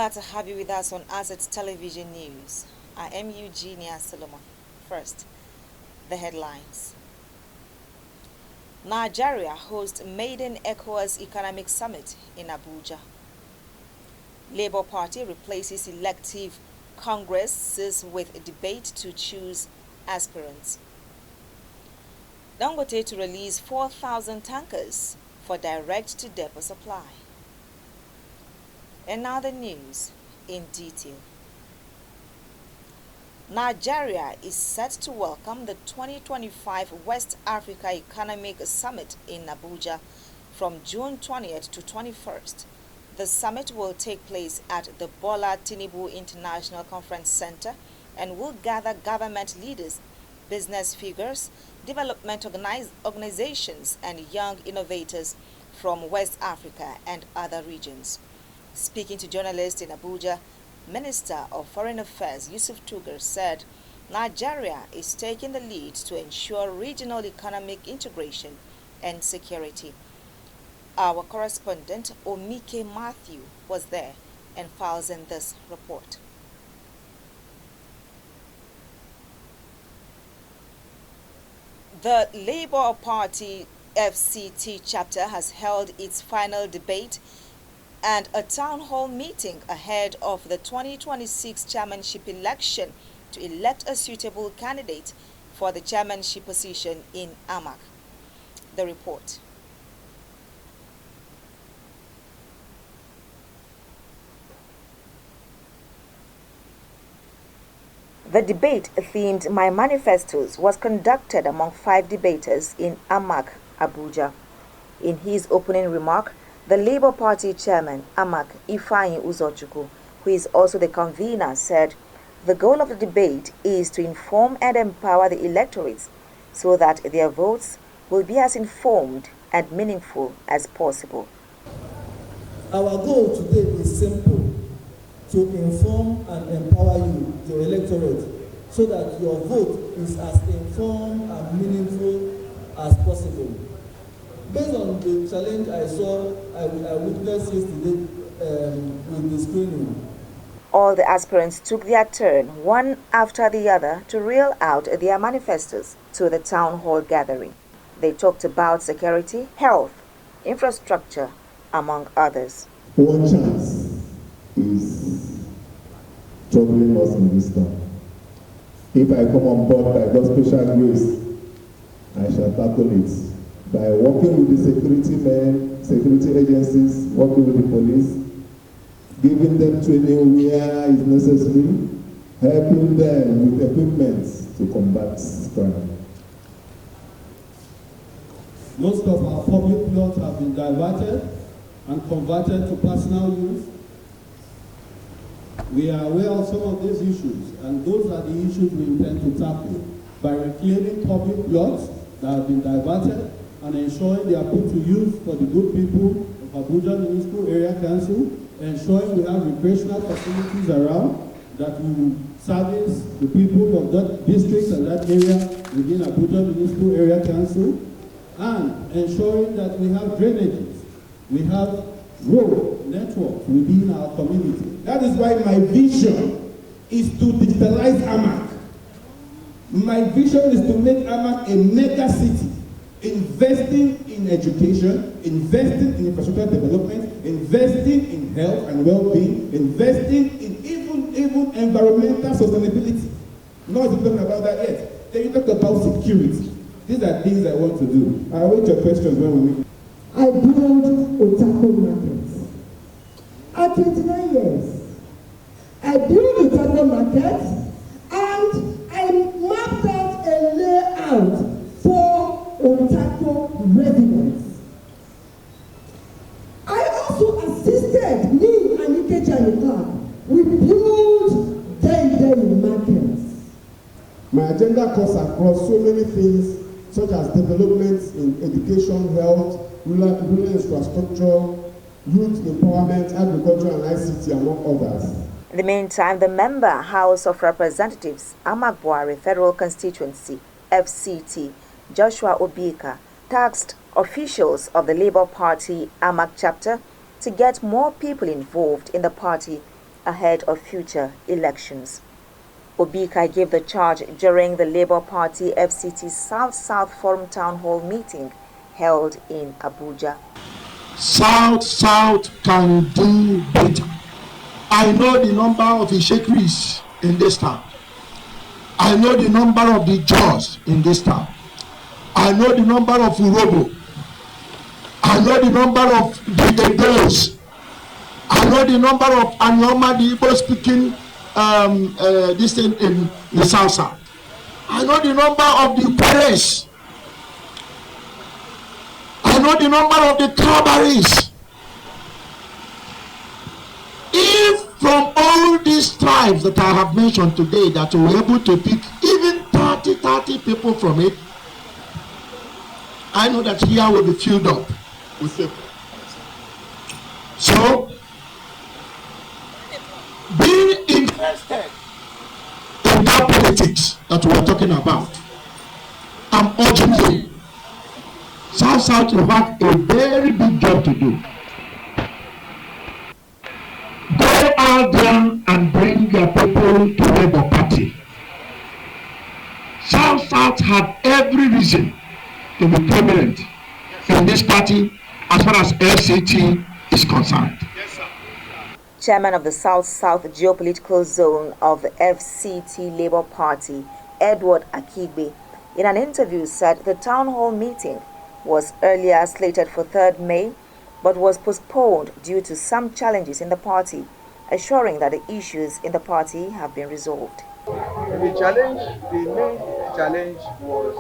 glad to have you with us on Assets Television News. I am Eugenia Solomon. First, the headlines. Nigeria hosts Maiden Ecowas Economic Summit in Abuja. Labour Party replaces elective congresses with debate to choose aspirants. Dangote to release 4,000 tankers for direct-to-depot supply. And now the news in detail. Nigeria is set to welcome the 2025 West Africa Economic Summit in Abuja from June 20th to 21st. The summit will take place at the Bola Tinubu International Conference Center and will gather government leaders, business figures, development organizations, and young innovators from West Africa and other regions. Speaking to journalists in Abuja, Minister of Foreign Affairs Yusuf Tugar said Nigeria is taking the lead to ensure regional economic integration and security. Our correspondent Omike Matthew was there and files in this report. The Labour Party FCT chapter has held its final debate and a town hall meeting ahead of the 2026 chairmanship election to elect a suitable candidate for the chairmanship position in AMAC. The report. The debate themed My Manifestos was conducted among 5 debaters in AMAC, Abuja. In his opening remark, the Labour Party chairman, AMAC Ifeanyi Uzochukwu, who is also the convener, said the goal of the debate is to inform and empower the electorates so that their votes will be as informed and meaningful as possible. Our goal today is simple: to inform and empower you, your electorate, so that your vote is as informed and meaningful as possible. Based on the challenge I witnessed yesterday with the screening. All the aspirants took their turn, one after the other, to reel out their manifestos to the town hall gathering. They talked about security, health, infrastructure, among others. One chance is troubling us in this town. If I come on board by God's special grace, I shall tackle it by working with the security men, security agencies, working with the police, giving them training where is necessary, helping them with equipment to combat crime. Most of our public plots have been diverted and converted to personal use. We are aware of some of these issues, and those are the issues we intend to tackle by reclaiming public plots that have been diverted and ensuring they are put to use for the good people of Abuja Municipal Area Council, ensuring we have recreational facilities around that will service the people of that district and that area within Abuja Municipal Area Council, and ensuring that we have drainages, we have road networks within our community. That is why my vision is to digitalize AMAC. My vision is to make AMAC a mega city, investing in education, investing in infrastructure development, investing in health and well-being, investing in even environmental sustainability. No one's talking about that yet. Then you talk about security. These are things I want to do. I await your questions when we meet. I build Otako markets. At 29 years, I built Otako markets and I mapped out a layout for Otako residents. I also assisted me and Ikechi Anika. We built day markets. My agenda cuts across so many things such as development in education, health, rural infrastructure, youth empowerment, agriculture and ICT, among others. In the meantime, the member House of Representatives, Amabuari Federal Constituency, FCT, Joshua Obika, tasked officials of the Labour Party AMAC chapter to get more people involved in the party ahead of future elections. Obika gave the charge during the Labour Party FCT South-South Forum Town Hall meeting held in Abuja. South can do better. I know the number of Ishekris in this town. I know the number of the Jaws in this town. I know the number of Urobo. I know the number of the Egbos. I know the number of Anyoma, the Igbo speaking this thing in the South. I know the number of the Perez. I know the number of the Cabarets. If from all these tribes that I have mentioned today that we were able to pick even 30 people from it, I know that here will be filled up with people. So, being interested in that politics that we are talking about, I'm urging you, South will have a very big job to do. Go out there and bring your people to Labour Party. South have every reason to be prominent in this party as far as FCT is concerned. Chairman of the South-South Geopolitical Zone of the FCT Labour Party, Edward Akigbe, in an interview said the town hall meeting was earlier slated for 3rd May, but was postponed due to some challenges in the party, assuring that the issues in the party have been resolved. The main challenge was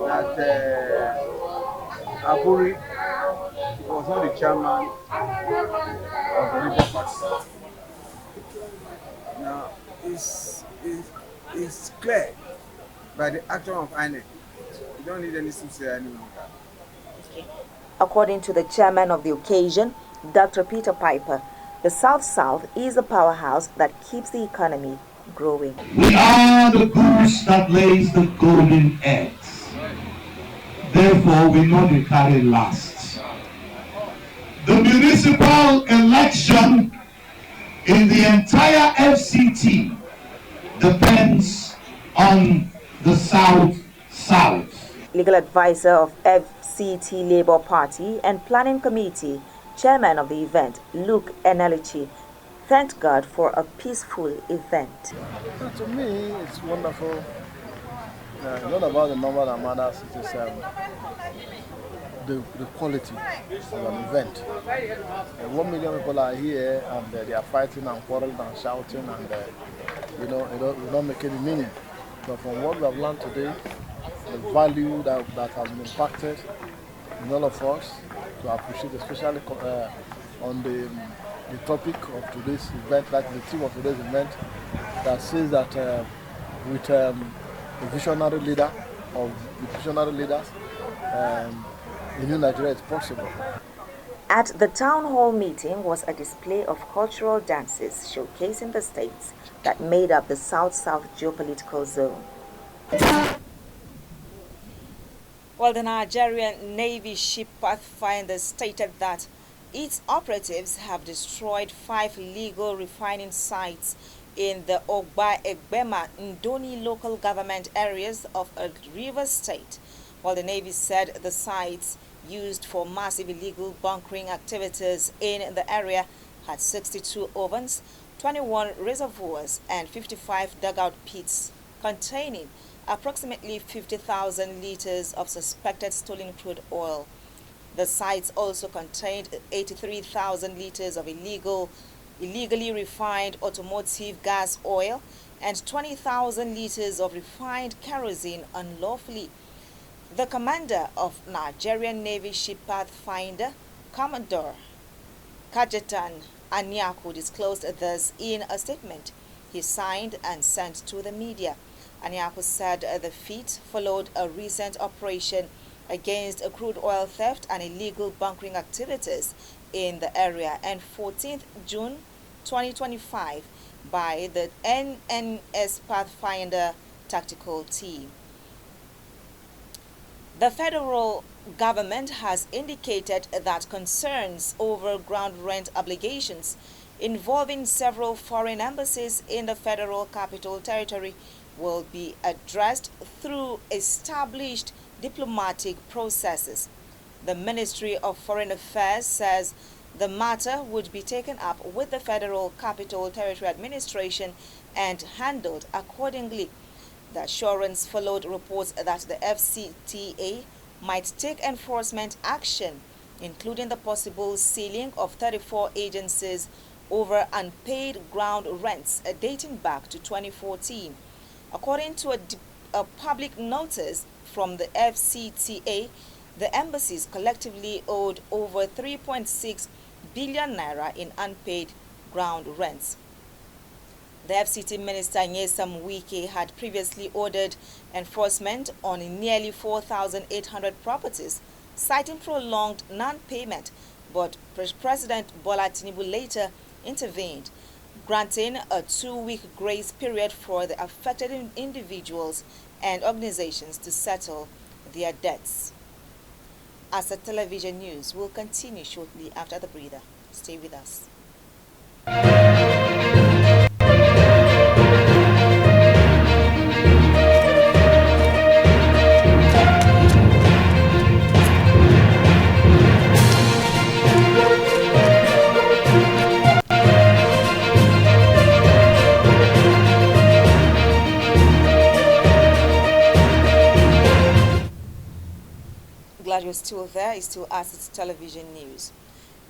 that Aburi was not the chairman of the Labour Party. Now, it's clear by the action of INEC. You don't need any sincere anymore. According to the chairman of the occasion, Dr. Peter Piper, the South-South is the powerhouse that keeps the economy growing. We are the goose that lays the golden eggs. Therefore, we know we carry last. The municipal election in the entire FCT depends on the South-South. Legal advisor of FCT Labour Party and Planning Committee, chairman of the event, Luke Enelichi, thanked God for a peaceful event. To me, it's wonderful. Not about the number that matters, it is the quality of an event. 1 million people are here and they are fighting and quarreling and shouting and it don't make any meaning. But from what we have learned today, the value that has been impacted in all of us to appreciate, especially on the topic of today's event, like the theme of today's event, that says that with a visionary leader of the visionary leaders, the new Nigeria is possible. At the town hall meeting was a display of cultural dances showcasing the states that made up the South-South geopolitical zone. Well, the Nigerian Navy Ship Pathfinder stated that its operatives have destroyed 5 illegal refining sites in the Ogba, Egbema, Ndoni local government areas of a river state, while the Navy said the sites used for massive illegal bunkering activities in the area had 62 ovens, 21 reservoirs, and 55 dugout pits containing approximately 50,000 liters of suspected stolen crude oil. The sites also contained 83,000 liters of illegally refined automotive gas oil and 20,000 liters of refined kerosene unlawfully. The commander of Nigerian Navy Ship Pathfinder, Commodore Kajetan Anyaku, disclosed this in a statement he signed and sent to the media. Anyaku said the feat followed a recent operation against crude oil theft and illegal bunkering activities in the area, and 14th June 2025 by the NNS Pathfinder tactical team. The federal government has indicated that concerns over ground rent obligations involving several foreign embassies in the Federal Capital Territory will be addressed through established diplomatic processes. The Ministry of Foreign Affairs says the matter would be taken up with the Federal Capital Territory Administration and handled accordingly. The assurance followed reports that the FCTA might take enforcement action, including the possible sealing of 34 agencies over unpaid ground rents dating back to 2014. According to a public notice from the FCTA, the embassies collectively owed over 3.6 billion naira in unpaid ground rents. The FCT Minister Nyesam Wike had previously ordered enforcement on nearly 4,800 properties, citing prolonged non-payment, but President Bola Tinubu later intervened, granting a 2-week grace period for the affected individuals and organizations to settle their debts. Asset Television News will continue shortly after the breather. Stay with us. Glad you're still there. It's still Assets Television News.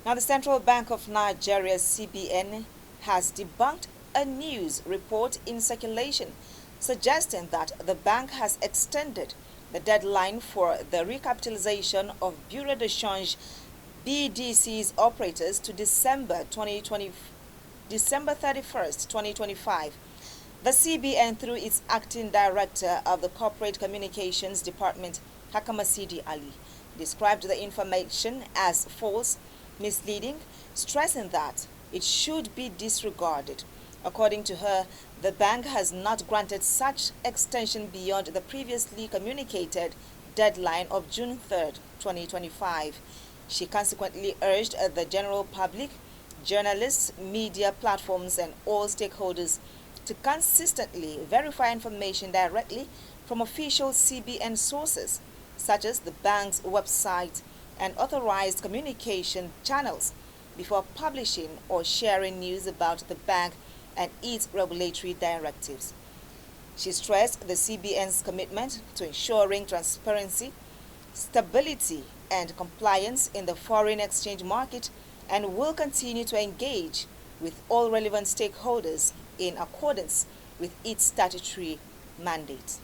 Now, the Central Bank of Nigeria, CBN, has debunked a news report in circulation suggesting that the bank has extended the deadline for the recapitalization of Bureau de Change BDC's operators to December 31st, 2025. The CBN, through its acting director of the Corporate Communications Department, Hakamasidi Ali, described the information as false, misleading, stressing that it should be disregarded. According to her, the bank has not granted such extension beyond the previously communicated deadline of June 3rd, 2025. She consequently urged the general public, journalists, media platforms, and all stakeholders to consistently verify information directly from official CBN sources, such as the bank's website and authorized communication channels, before publishing or sharing news about the bank and its regulatory directives. She stressed the CBN's commitment to ensuring transparency, stability, and compliance in the foreign exchange market, and will continue to engage with all relevant stakeholders in accordance with its statutory mandate.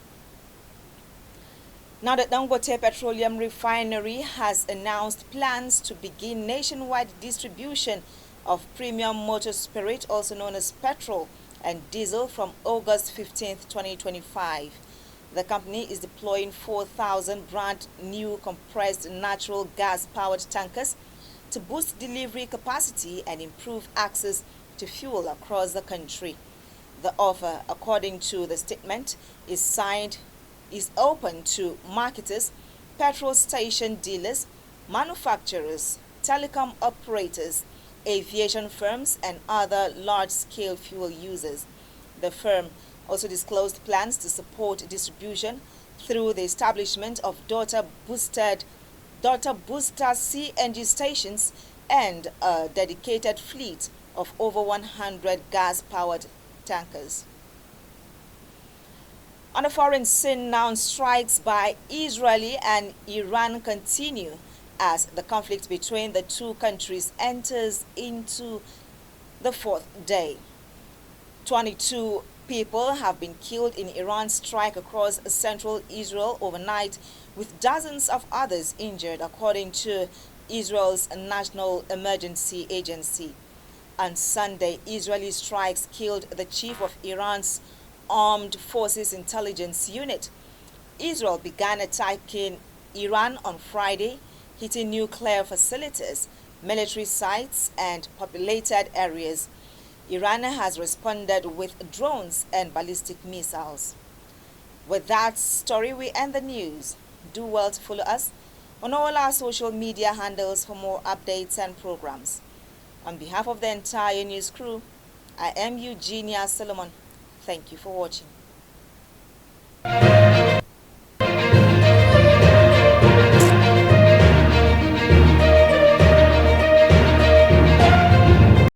Now, the Dangote Petroleum Refinery has announced plans to begin nationwide distribution of premium motor spirit, also known as petrol and diesel, from August 15, 2025. The company is deploying 4,000 brand new compressed natural gas powered tankers to boost delivery capacity and improve access to fuel across the country. The offer, according to the statement, is open to marketers, petrol station dealers, manufacturers, telecom operators, aviation firms, and other large-scale fuel users. The firm also disclosed plans to support distribution through the establishment of daughter booster CNG stations and a dedicated fleet of over 100 gas-powered tankers. On the foreign scene now, strikes by Israel and Iran continue as the conflict between the two countries enters into the fourth day. 22 people have been killed in Iran's strike across central Israel overnight, with dozens of others injured, according to Israel's National Emergency Agency. On Sunday, Israeli strikes killed the chief of Iran's Armed Forces Intelligence Unit. Israel began attacking Iran on Friday, hitting nuclear facilities, military sites, and populated areas. Iran has responded with drones and ballistic missiles. With that story, we end the news. Do well to follow us on all our social media handles for more updates and programs. On behalf of the entire news crew, I am Eugenia Solomon. Thank you for watching.